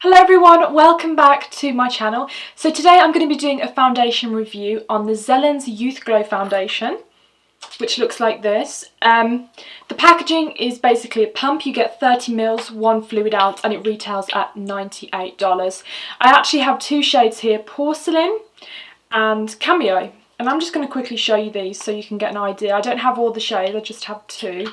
Hello everyone, welcome back to my channel. So today I'm going to be doing a foundation review on the Zelens Youth Glow Foundation, which looks like this. The packaging is basically a pump. You get 30 mils, 1 fluid ounce, and it retails at $98. I actually have two shades here, Porcelain and Cameo. And I'm just going to quickly show you these so you can get an idea. I don't have all the shades, I just have two.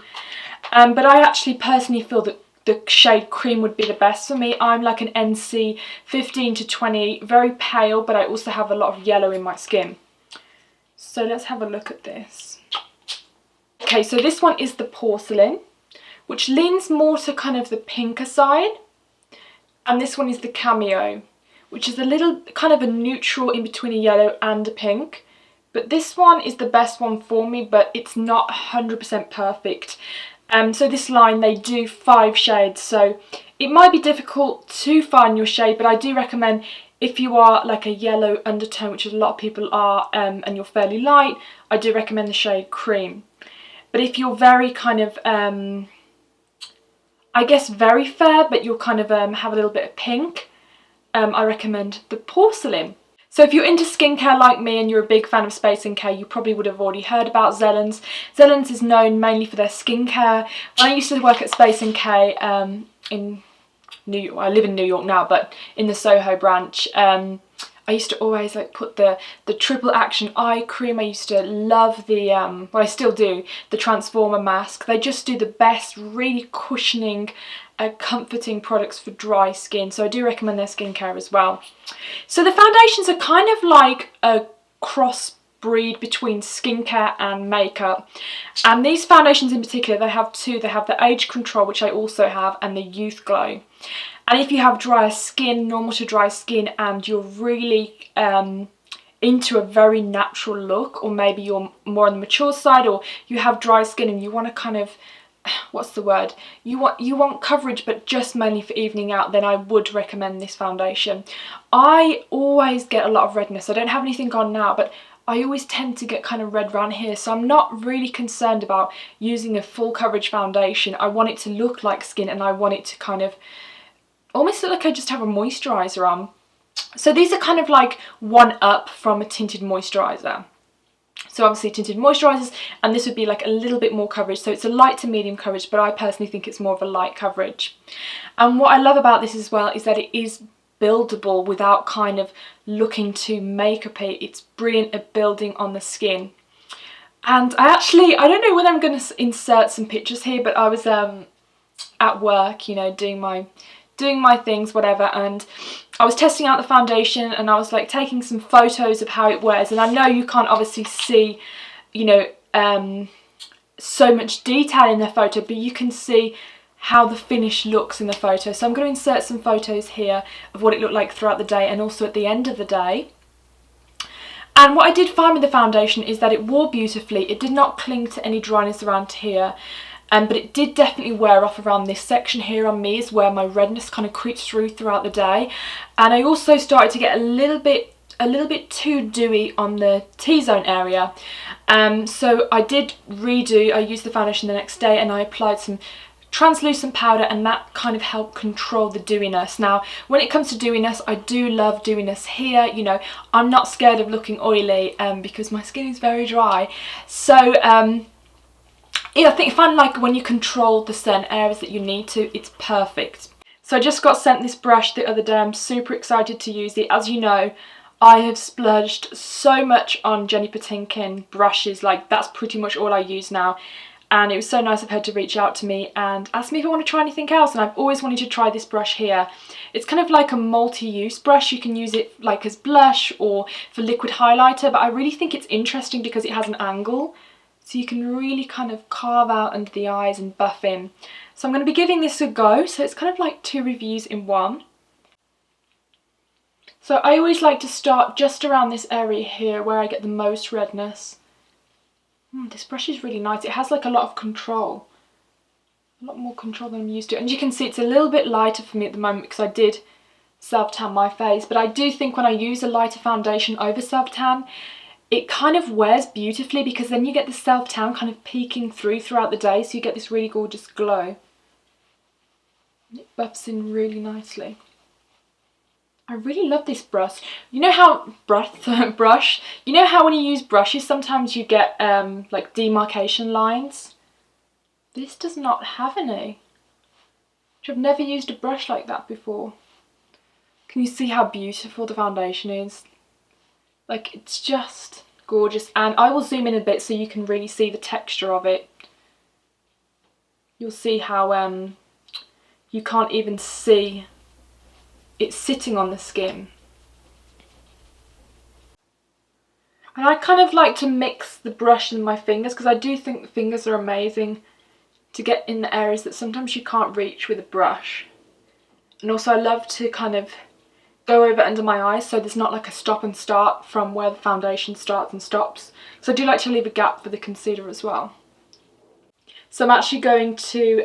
But I actually personally feel that the shade Cream would be the best for me. I'm like an NC 15 to 20, very pale, but I also have a lot of yellow in my skin. So let's have a look at this. Okay, so this one is the Porcelain, which leans more to kind of the pinker side. And this one is the Cameo, which is a little kind of a neutral in between a yellow and a pink. But this one is the best one for me, but it's not 100% perfect. So this line, they do 5 shades, so it might be difficult to find your shade, but I do recommend if you are like a yellow undertone, which a lot of people are, and you're fairly light, I do recommend the shade Cream. But if you're very kind of, I guess very fair, but you'll kind of have a little bit of pink, I recommend the Porcelain. So if you're into skincare like me and you're a big fan of Space & K, you probably would have already heard about Zelens. Zelens is known mainly for their skincare. When I used to work at Space & K in New York, I live in New York now, but in the Soho branch, I used to always like put the triple action eye cream. I used to love the, well I still do, the Transformer mask. They just do the best, really cushioning, comforting products for dry skin, so I do recommend their skincare as well. So the foundations are kind of like a crossbreed between skincare and makeup, and these foundations in particular, they have two. They have the Age Control, which I also have, and the Youth Glow. And if you have drier skin, normal to dry skin, and you're really into a very natural look, or maybe you're more on the mature side, or you have dry skin and you want to kind of, what's the word, you want coverage but just mainly for evening out, then I would recommend this foundation. I always get a lot of redness. I don't have anything on now, but I always tend to get kind of red around here, so I'm not really concerned about using a full coverage foundation. I want it to look like skin, and I want it to kind of almost look like I just have a moisturiser on. So these are kind of like one up from a tinted moisturiser. So obviously tinted moisturisers, and this would be like a little bit more coverage. So it's a light to medium coverage, but I personally think it's more of a light coverage. And what I love about this as well is that it is buildable without kind of looking too makeup-y. It's brilliant at building on the skin. And I don't know whether I'm going to insert some pictures here, but I was at work, you know, doing my things, whatever, and I was testing out the foundation, and I was like taking some photos of how it wears. And I know you can't obviously see, you know, so much detail in the photo, but you can see how the finish looks in the photo. So I'm going to insert some photos here of what it looked like throughout the day and also at the end of the day. And what I did find with the foundation is that it wore beautifully. It did not cling to any dryness around here. But it did definitely wear off around this section here on me, is where my redness kind of creeps through throughout the day. And I also started to get a little bit too dewy on the T-zone area. So I did redo, I used the foundation the next day, and I applied some translucent powder, and that kind of helped control the dewiness. Now, when it comes to dewiness, I do love dewiness here. You know, I'm not scared of looking oily because my skin is very dry. So, yeah, I think like when you control the certain areas that you need to, it's perfect. So I just got sent this brush the other day. I'm super excited to use it. As you know, I have splurged so much on Jenny Patinkin brushes. Like, that's pretty much all I use now. And it was so nice of her to reach out to me and ask me if I want to try anything else. And I've always wanted to try this brush here. It's kind of like a multi-use brush. You can use it like as blush or for liquid highlighter. But I really think it's interesting because it has an angle. So you can really kind of carve out under the eyes and buff in. So I'm going to be giving this a go. So it's kind of like 2 reviews in one. So I always like to start just around this area here where I get the most redness. This brush is really nice. It has like a lot of control. A lot more control than I'm used to. And you can see it's a little bit lighter for me at the moment because I did self-tan my face. But I do think when I use a lighter foundation over self-tan, it kind of wears beautifully because then you get the self-tan kind of peeking throughout the day, so you get this really gorgeous glow. It buffs in really nicely. I really love this brush. You know how brush? You know how when you use brushes sometimes you get like demarcation lines? This does not have any. I've never used a brush like that before. Can you see how beautiful the foundation is? Like, it's just gorgeous. And I will zoom in a bit so you can really see the texture of it. You'll see how you can't even see it's sitting on the skin. And I kind of like to mix the brush and my fingers because I do think the fingers are amazing to get in the areas that sometimes you can't reach with a brush. And also I love to kind of go over under my eyes so there's not like a stop and start from where the foundation starts and stops. So I do like to leave a gap for the concealer as well. So I'm actually going to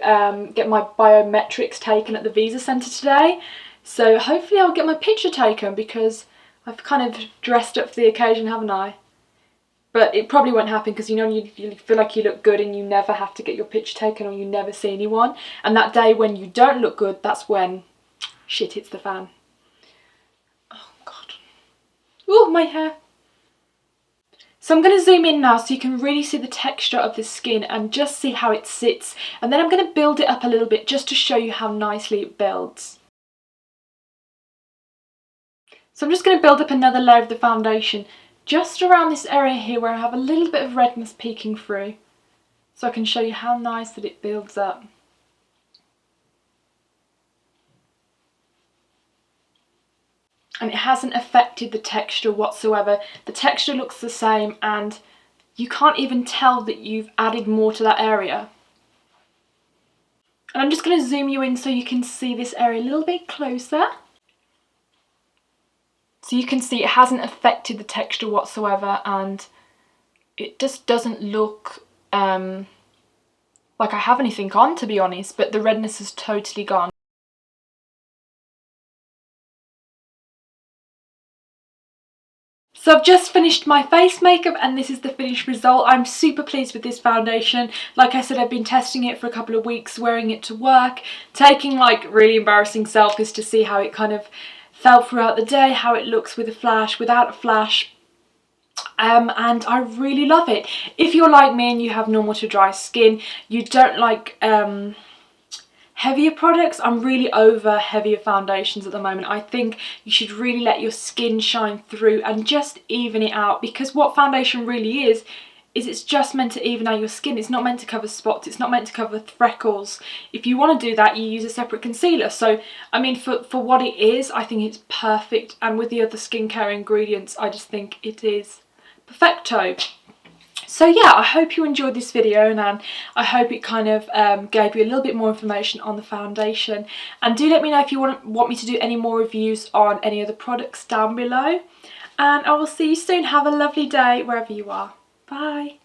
get my biometrics taken at the Visa Centre today. So hopefully I'll get my picture taken because I've kind of dressed up for the occasion, haven't I? But it probably won't happen because, you know, you feel like you look good and you never have to get your picture taken or you never see anyone. And that day when you don't look good, that's when shit hits the fan. Oh, God. Oh, my hair. So I'm going to zoom in now so you can really see the texture of the skin and just see how it sits. And then I'm going to build it up a little bit just to show you how nicely it builds. So I'm just going to build up another layer of the foundation just around this area here where I have a little bit of redness peeking through. So I can show you how nice that it builds up. And it hasn't affected the texture whatsoever. The texture looks the same and you can't even tell that you've added more to that area. And I'm just going to zoom you in so you can see this area a little bit closer. So you can see it hasn't affected the texture whatsoever and it just doesn't look like I have anything on, to be honest, but the redness is totally gone. So I've just finished my face makeup and this is the finished result. I'm super pleased with this foundation. Like I said, I've been testing it for a couple of weeks, wearing it to work, taking like really embarrassing selfies to see how it kind of felt throughout the day, how it looks with a flash, without a flash. And I really love it. If you're like me and you have normal to dry skin, you don't like heavier products. I'm really over heavier foundations at the moment. I think you should really let your skin shine through and just even it out, because what foundation really is it's just meant to even out your skin. It's not meant to cover spots, it's not meant to cover freckles. If you want to do that, you use a separate concealer. So I mean, for what it is, I think it's perfect, and with the other skincare ingredients I just think it is perfecto. So yeah, I hope you enjoyed this video and I hope it kind of gave you a little bit more information on the foundation. And do let me know if you want me to do any more reviews on any other products down below. And I will see you soon. Have a lovely day wherever you are. Bye.